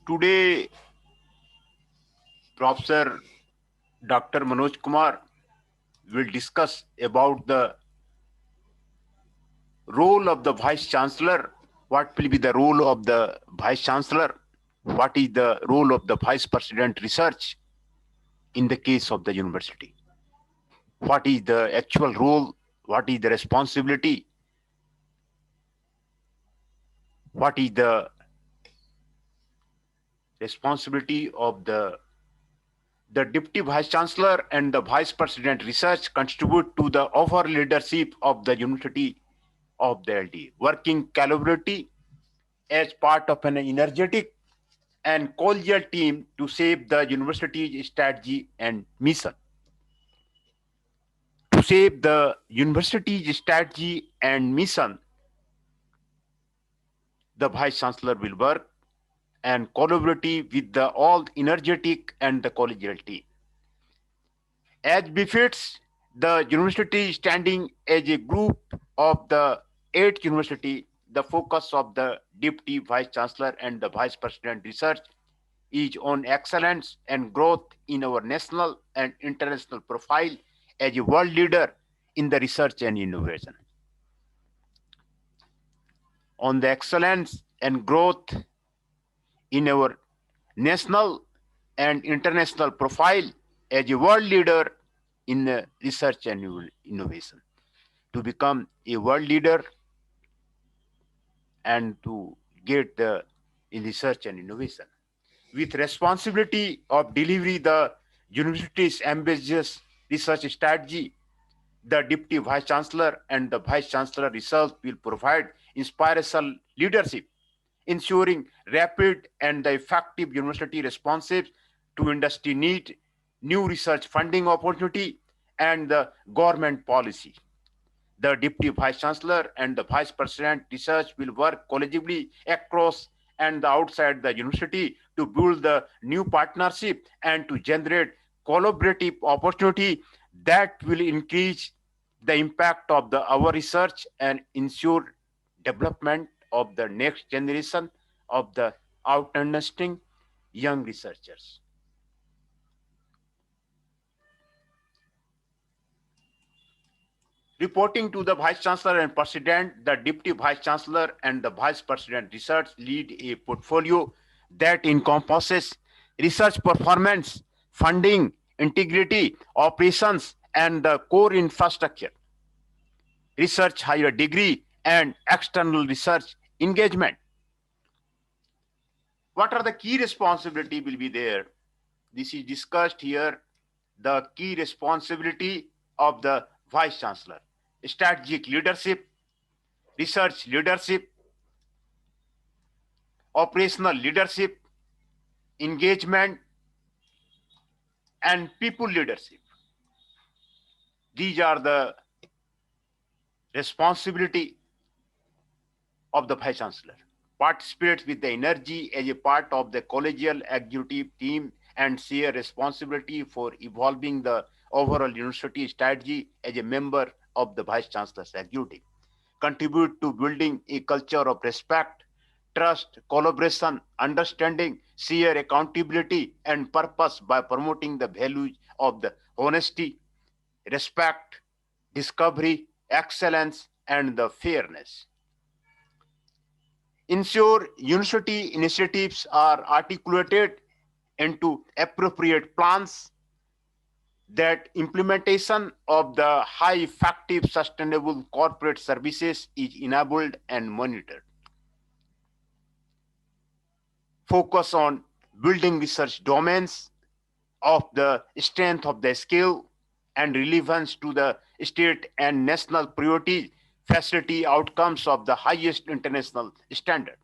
Today, Professor Dr. Manoj Kumar will discuss about the role of the Vice Chancellor. What will be the role of the Vice Chancellor? What is the role of the Vice President Research in the case of the university? What is the actual role? What is the responsibility? What is the responsibility of the Deputy Vice Chancellor and the Vice President Research contribute to the overall leadership of the University of the LD, working collaboratively as part of an energetic and collegial team to shape the university's strategy and mission. To shape the university's strategy and mission, the Vice Chancellor will work and collaborative with the all energetic and the collegial team. As befits the university standing as a group of the 8 university, the focus of the Deputy Vice Chancellor and the Vice President Research is on excellence and growth in our national and international profile as a world leader in the research and innovation. On the excellence and growth in our national and international profile as a world leader in research and innovation. To become a world leader and to get the in research and innovation. With responsibility of delivery the university's ambitious research strategy, the Deputy Vice Chancellor and the Vice Chancellor Research will provide inspirational leadership, ensuring rapid and the effective university responses to industry need, new research funding opportunity, and the government policy. The Deputy Vice Chancellor and the Vice President Research will work collegially across and outside the university to build the new partnership and to generate collaborative opportunity that will increase the impact of our research and ensure development of the next generation of the outstanding young researchers. Reporting to the Vice Chancellor and President, the Deputy Vice Chancellor and the Vice President Research lead a portfolio that encompasses research performance, funding, integrity, operations, and the core infrastructure, research higher degree, and external research engagement. What are the key responsibility will be there? This is discussed here, the key responsibility of the Vice Chancellor. Strategic leadership, research leadership, operational leadership, engagement, and people leadership. These are the responsibility of the Vice Chancellor. Participates with the energy as a part of the collegial executive team and share responsibility for evolving the overall university strategy as a member of the Vice Chancellor's executive. Contribute to building a culture of respect, trust, collaboration, understanding, share accountability, and purpose by promoting the values of the honesty, respect, discovery, excellence, and the fairness. Ensure university initiatives are articulated into appropriate plans, that implementation of the high effective sustainable corporate services is enabled and monitored. Focus on building research domains of the strength of the skill and relevance to the state and national priorities, facility outcomes of the highest international standard.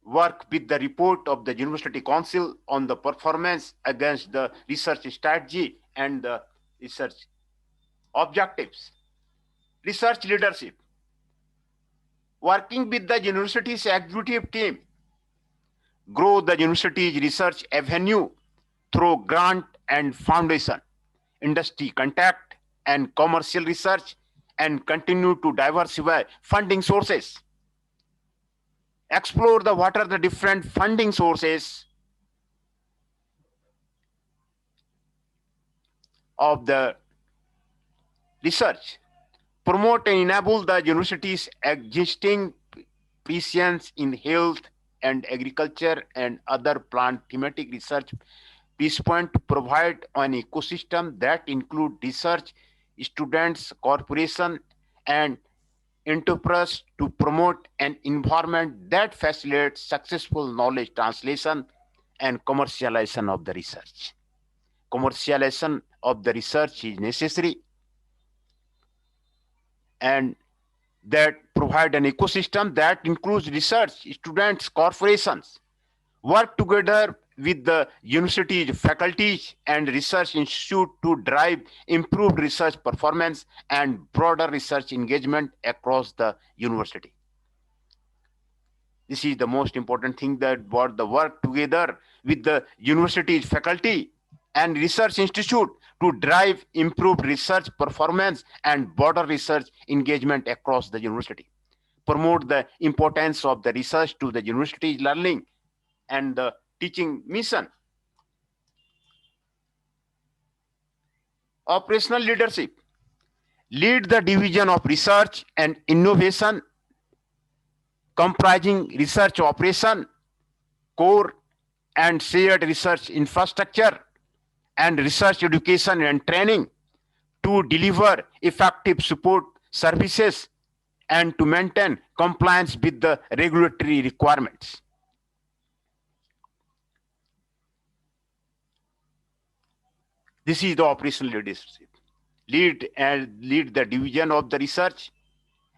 Work with the report of the University Council on the performance against the research strategy and the research objectives. Research leadership. Working with the university's executive team, grow the university's research avenue through grant and foundation, industry contact, and commercial research, and continue to diversify funding sources. explore what are the different funding sources of the research, promote and enable the university's existing prescience in health and agriculture and other plant thematic research piece point to provide an ecosystem that include research, students, corporation, and enterprise to promote an environment that facilitates successful knowledge translation and commercialization of the research. Commercialization of the research is necessary, and that provide an ecosystem that includes research, students, corporations, work together with the university's faculties and research institute to drive improved research performance and broader research engagement across the university. This is the most important thing, that what the work together with the university's faculty and research institute to drive improved research performance and broader research engagement across the university. Promote the importance of the research to the university's learning and the teaching mission. Operational leadership. Lead the division of research and innovation comprising research operation, core and shared research infrastructure, and research education and training to deliver effective support services and to maintain compliance with the regulatory requirements. This is the operational leadership. Lead the division of the research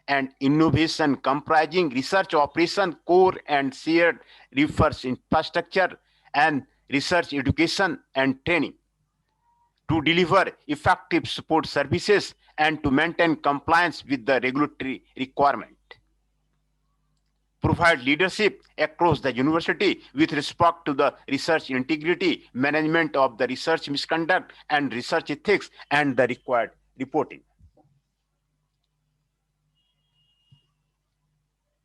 and innovation comprising research operation, core and shared research infrastructure, and research education and training to deliver effective support services and to maintain compliance with the regulatory requirement. Provide leadership across the university with respect to the research integrity, management of the research misconduct, and research ethics, and the required reporting.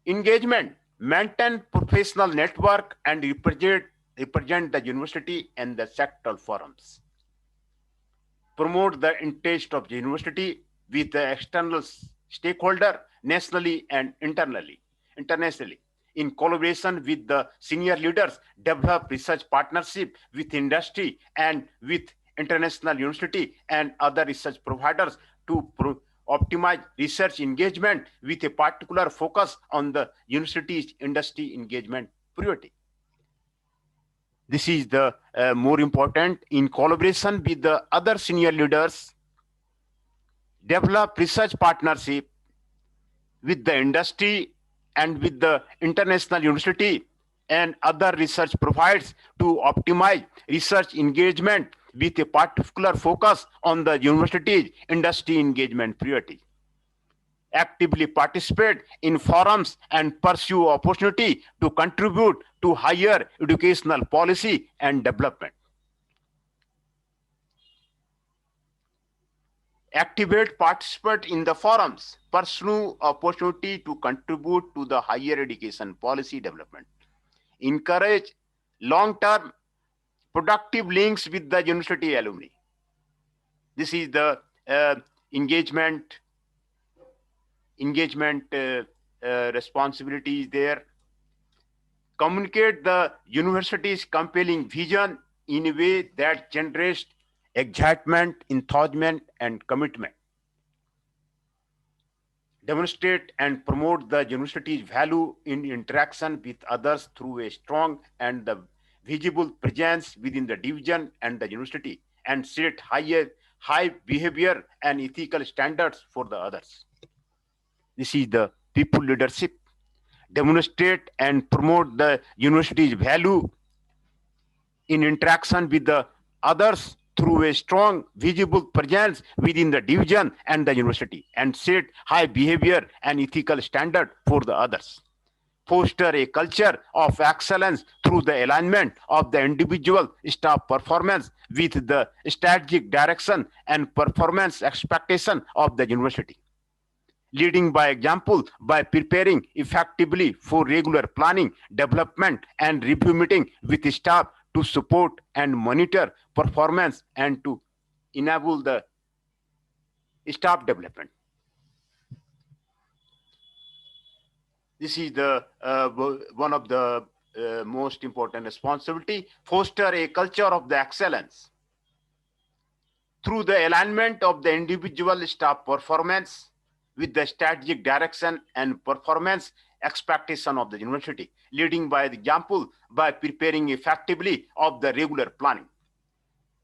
Engagement. Maintain professional network and represent the university and the sectoral forums. Promote the interest of the university with the external stakeholder nationally and internationally. In collaboration with the senior leaders, develop research partnership with industry and with international university and other research providers to optimize research engagement with a particular focus on the university's industry engagement priority. This is the more important. In collaboration with the other senior leaders, develop research partnership with the industry and with the international university and other research providers to optimize research engagement with a particular focus on the university's industry engagement priority. Actively participate in forums and pursue opportunity to contribute to higher educational policy and development. Activate, participate in the forums, pursue opportunity to contribute to the higher education policy development. Encourage long-term productive links with the university alumni. This is the engagement responsibilities there. Communicate the university's compelling vision in a way that generates excitement, enthusement, and commitment. Demonstrate and promote the university's value in interaction with others through a strong and the visible presence within the division and the university, and set high behavior and ethical standards for the others. This is the people leadership. Demonstrate and promote the university's value in interaction with the others through a strong, visible presence within the division and the university, and set high behavior and ethical standard for the others. Foster a culture of excellence through the alignment of the individual staff performance with the strategic direction and performance expectation of the university. leading by example by preparing effectively for regular planning, development, and review meeting with staff to support and monitor performance and to enable the staff development. This is the one of the most important responsibility. Foster a culture of the excellence through the alignment of the individual staff performance with the strategic direction and performance expectation of the university, leading by the example by preparing effectively of the regular planning,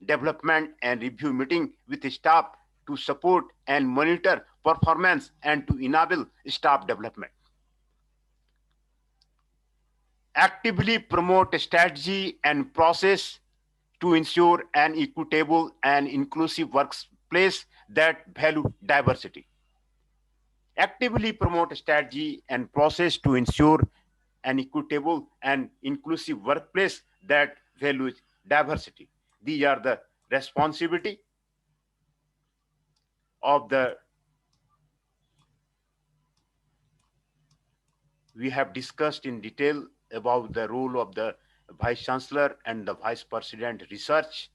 development, and review meeting with staff to support and monitor performance and to enable staff development. Actively promote strategy and process to ensure an equitable and inclusive workplace that value diversity. Actively promote strategy and process to ensure an equitable and inclusive workplace that values diversity. These are the responsibility of the, we have discussed in detail about the role of the Vice Chancellor and the Vice President research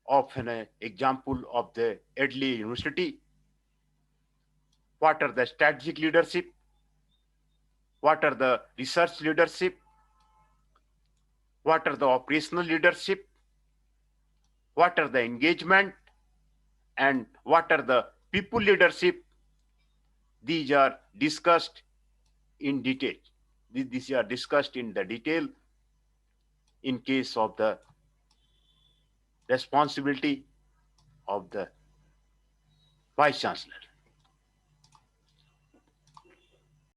of an example of the Edley University. What are the strategic leadership? What are the research leadership? What are the operational leadership? What are the engagement? And what are the people leadership? These are discussed in detail. These are discussed in the detail in case of the responsibility of the Vice Chancellor.